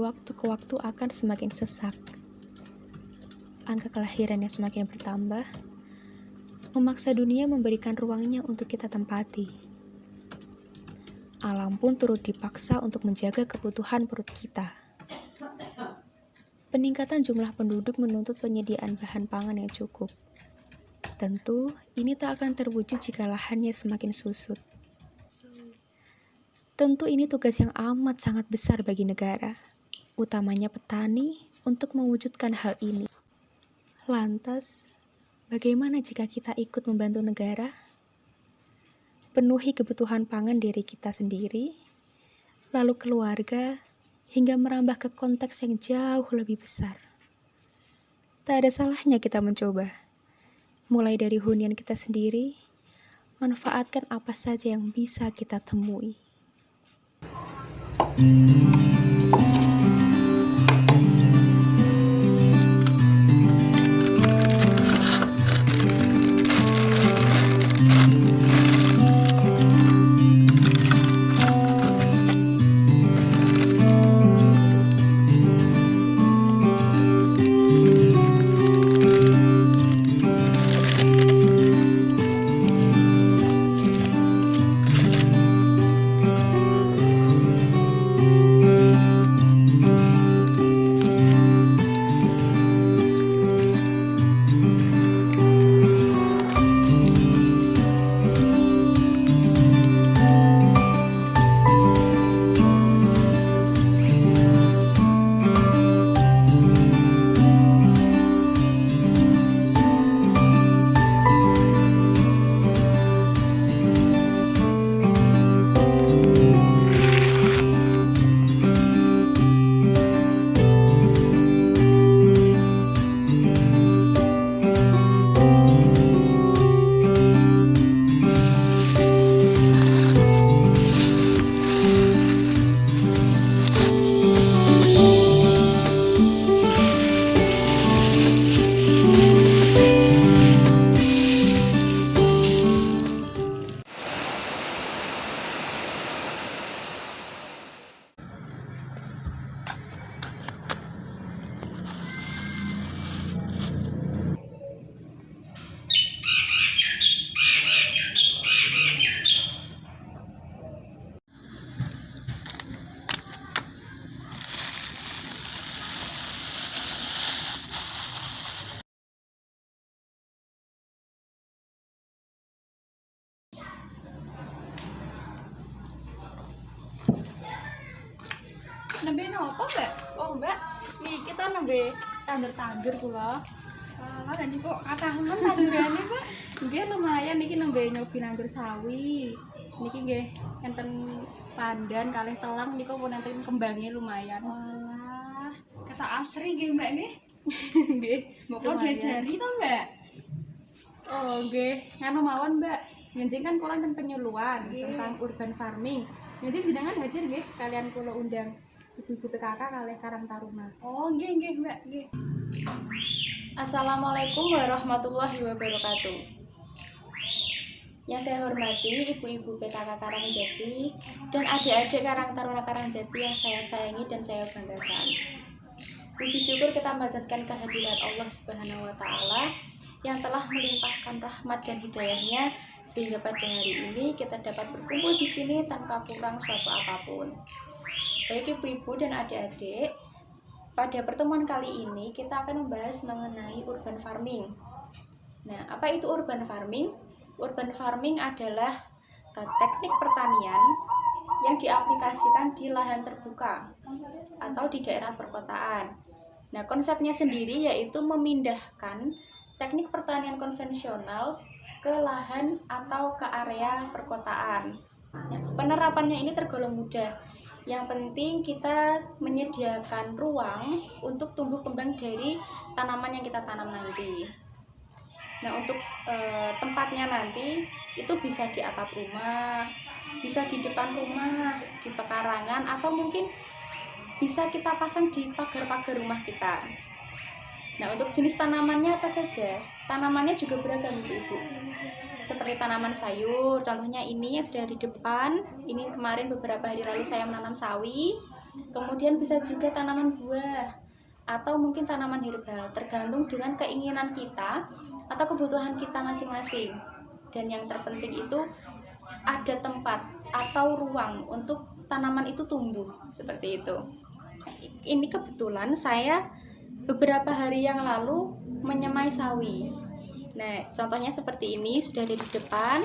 waktu ke waktu akan semakin sesak. Angka kelahiran yang semakin bertambah, memaksa dunia memberikan ruangnya untuk kita tempati. Alam pun turut dipaksa untuk menjaga kebutuhan perut kita. Peningkatan jumlah penduduk menuntut penyediaan bahan pangan yang cukup. Tentu, ini tak akan terwujud jika lahannya semakin susut. Tentu ini tugas yang amat sangat besar bagi negara, utamanya petani, untuk mewujudkan hal ini. Lantas, bagaimana jika kita ikut membantu negara? Penuhi kebutuhan pangan diri kita sendiri, lalu keluarga, hingga merambah ke konteks yang jauh lebih besar. Tak ada salahnya kita mencoba. Mulai dari hunian kita sendiri, manfaatkan apa saja yang bisa kita temui. Nembe napa, Mbak? Oh, Mbak, nih kita nembe tandur-tandur kula. Wah, nanti kok katangan tandurane, Mbak. Nggih lumayan niki nembe nyobi nandur sawi. Niki nggih enten pandan kalih telang niku pun enten kembangnya lumayan. Walah, kata asri nggih Mbak nggih. Nggih, Mbok diajari to, Mbak? Oh, nggih. Nganu mawon, Mbak. Njenengan kan kula enten penyuluhan tentang urban farming. Njenengan jenengan hadir nggih sekalian kula undang ibu-ibu PKK kalih Karang Taruna. Oh, nggih Mbak, nggih. Assalamualaikum warahmatullahi wabarakatuh. Yang saya hormati ibu-ibu PKK Karangjati dan adik-adik Karang Taruna Karangjati yang saya sayangi dan saya banggakan. Puji syukur kita panjatkan kehadirat Allah Subhanahu wa Ta'ala yang telah melimpahkan rahmat dan hidayahnya sehingga pada hari ini kita dapat berkumpul di sini tanpa kurang suatu apapun. Baik ibu-ibu dan adik-adik, pada pertemuan kali ini kita akan membahas mengenai urban farming. Nah, apa itu urban farming? Urban farming adalah teknik pertanian yang diaplikasikan di lahan terbuka atau di daerah perkotaan. Nah, konsepnya sendiri yaitu memindahkan teknik pertanian konvensional ke lahan atau ke area perkotaan. Nah, penerapannya ini tergolong mudah. Yang penting kita menyediakan ruang untuk tumbuh kembang dari tanaman yang kita tanam nanti. Nah, untuk tempatnya nanti itu bisa di atap rumah, bisa di depan rumah, di pekarangan, atau mungkin bisa kita pasang di pagar-pagar rumah kita. Nah, untuk jenis tanamannya apa saja? Tanamannya juga beragam ibu-ibu. Seperti tanaman sayur, contohnya ini yang sudah di depan. Ini kemarin beberapa hari lalu saya menanam sawi. Kemudian bisa juga tanaman buah atau mungkin tanaman herbal, tergantung dengan keinginan kita atau kebutuhan kita masing-masing. Dan yang terpenting itu ada tempat atau ruang untuk tanaman itu tumbuh, seperti itu. Ini kebetulan saya beberapa hari yang lalu menyemai sawi. Nah, contohnya seperti ini, sudah ada di depan.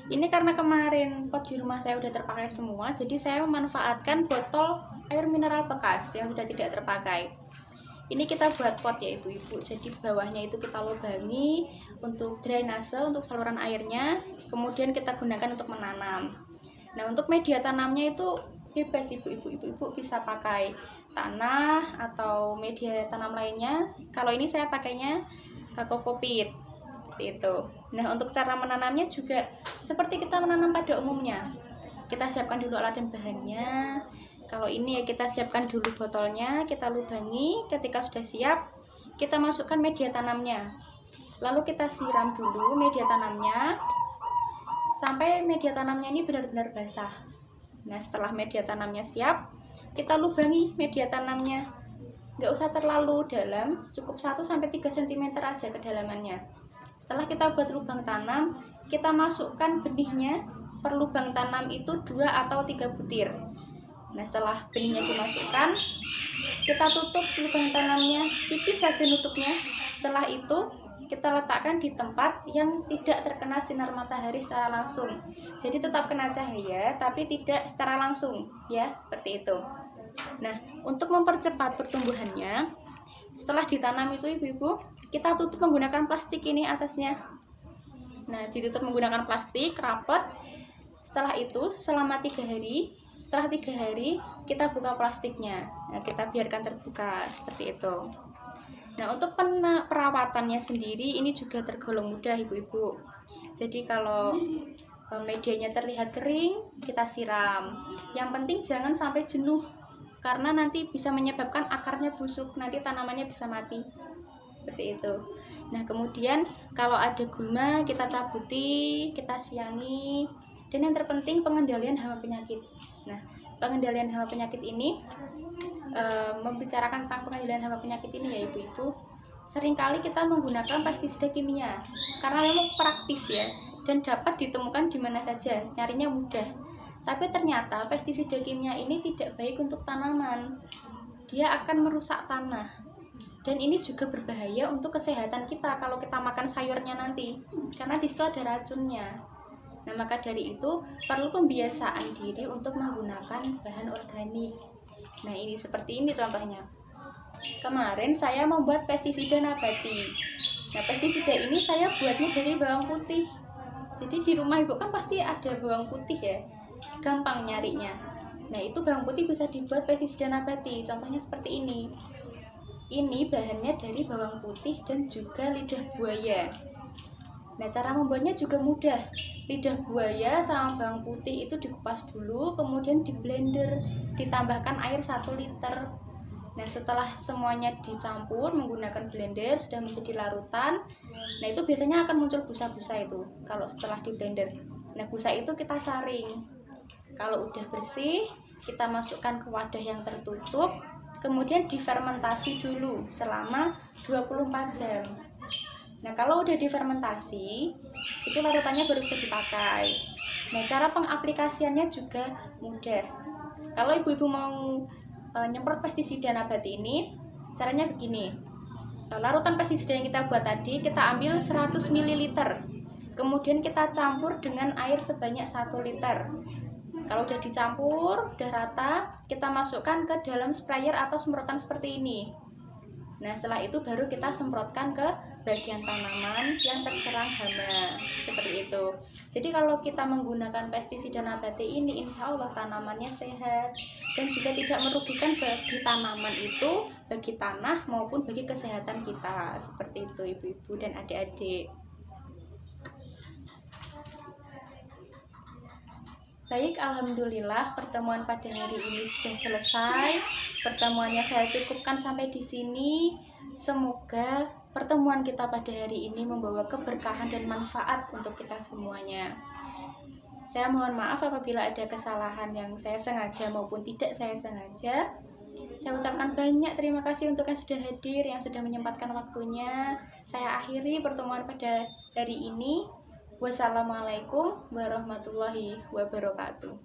Ini karena kemarin pot di rumah saya udah terpakai semua, jadi saya memanfaatkan botol air mineral bekas yang sudah tidak terpakai. Ini kita buat pot ya ibu-ibu, jadi bawahnya itu kita lubangi untuk drainase, untuk saluran airnya, kemudian kita gunakan untuk menanam. Nah, untuk media tanamnya itu bebas ibu-ibu bisa pakai tanah atau media tanam lainnya. Kalau ini saya pakainya kokopit seperti itu. Nah, untuk cara menanamnya juga seperti kita menanam pada umumnya. Kita siapkan dulu alat dan bahannya. Kalau ini ya kita siapkan dulu botolnya, kita lubangi. Ketika sudah siap, kita masukkan media tanamnya. Lalu kita siram dulu media tanamnya sampai media tanamnya ini benar-benar basah. Nah, setelah media tanamnya siap, kita lubangi media tanamnya. Nggak usah terlalu dalam, cukup 1-3 cm aja kedalamannya. Setelah kita buat lubang tanam, kita masukkan benihnya per lubang tanam itu 2 atau 3 butir. Nah, setelah benihnya dimasukkan, kita tutup lubang tanamnya, tipis saja nutupnya. Setelah itu, kita letakkan di tempat yang tidak terkena sinar matahari secara langsung. Jadi tetap kena cahaya, tapi tidak secara langsung, ya, seperti itu. Nah, untuk mempercepat pertumbuhannya, setelah ditanam itu ibu-ibu, kita tutup menggunakan plastik ini atasnya. Nah, ditutup menggunakan plastik rapat. Setelah itu, selama 3 hari, setelah 3 hari, kita buka plastiknya. Nah, kita biarkan terbuka, seperti itu. Nah, untuk perawatannya sendiri ini juga tergolong mudah ibu-ibu. Jadi kalau medianya terlihat kering, kita siram. Yang penting jangan sampai jenuh, karena nanti bisa menyebabkan akarnya busuk, nanti tanamannya bisa mati. Seperti itu. Nah, kemudian kalau ada gulma kita cabuti, kita siangi. Dan yang terpenting pengendalian hama penyakit. Nah, pengendalian hama penyakit ini membicarakan tentang pengendalian hama penyakit ini ya ibu-ibu, seringkali kita menggunakan pestisida kimia karena memang praktis ya dan dapat ditemukan di mana saja, nyarinya mudah. Tapi ternyata pestisida kimia ini tidak baik untuk tanaman, dia akan merusak tanah dan ini juga berbahaya untuk kesehatan kita kalau kita makan sayurnya nanti, karena di situ ada racunnya. Nah, maka dari itu perlu pembiasaan diri untuk menggunakan bahan organik. Nah, ini seperti ini contohnya. Kemarin saya membuat pestisida nabati. Nah, pestisida ini saya buatnya dari bawang putih. Jadi di rumah ibu kan pasti ada bawang putih ya, gampang nyarinya. Nah, itu bawang putih bisa dibuat pestisida nabati. Contohnya seperti ini. Ini bahannya dari bawang putih dan juga lidah buaya. Nah, cara membuatnya juga mudah. Lidah buaya sama bawang putih itu dikupas dulu, kemudian di blender, ditambahkan air 1 liter. Nah, setelah semuanya dicampur menggunakan blender, sudah menjadi larutan. Nah, itu biasanya akan muncul busa-busa itu kalau setelah di blender. Nah, busa itu kita saring. Kalau udah bersih, kita masukkan ke wadah yang tertutup, kemudian difermentasi dulu selama 24 jam. Nah, kalau udah difermentasi, itu larutannya baru bisa dipakai. Nah, cara pengaplikasiannya juga mudah. Kalau ibu-ibu mau nyemprot pestisida nabati ini, caranya begini. Larutan pestisida yang kita buat tadi, kita ambil 100 ml. Kemudian kita campur dengan air sebanyak 1 liter. Kalau udah dicampur, udah rata, kita masukkan ke dalam sprayer atau semprotan seperti ini. Nah, setelah itu baru kita semprotkan ke bagian tanaman yang terserang hama, seperti itu. Jadi kalau kita menggunakan pestisida nabati ini, insya Allah tanamannya sehat dan juga tidak merugikan bagi tanaman itu, bagi tanah maupun bagi kesehatan kita. Seperti itu ibu-ibu dan adik-adik. Baik, alhamdulillah pertemuan pada hari ini sudah selesai. Pertemuannya saya cukupkan sampai di sini. Semoga pertemuan kita pada hari ini membawa keberkahan dan manfaat untuk kita semuanya. Saya mohon maaf apabila ada kesalahan yang saya sengaja maupun tidak saya sengaja. Saya ucapkan banyak terima kasih untuk yang sudah hadir, yang sudah menyempatkan waktunya. Saya akhiri pertemuan pada hari ini. Wassalamualaikum warahmatullahi wabarakatuh.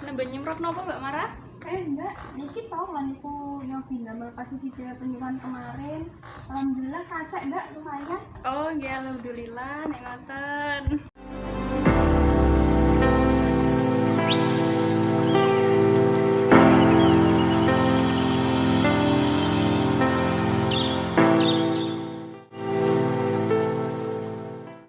Nambah nyemprot nopo Mbak Mara? Mbak, niki tau lah niku nyobi gambar pas sisi penyuluhan kemarin. Alhamdulillah kacak Mbak lumayan. Oh, nggih alhamdulillah nek ngoten.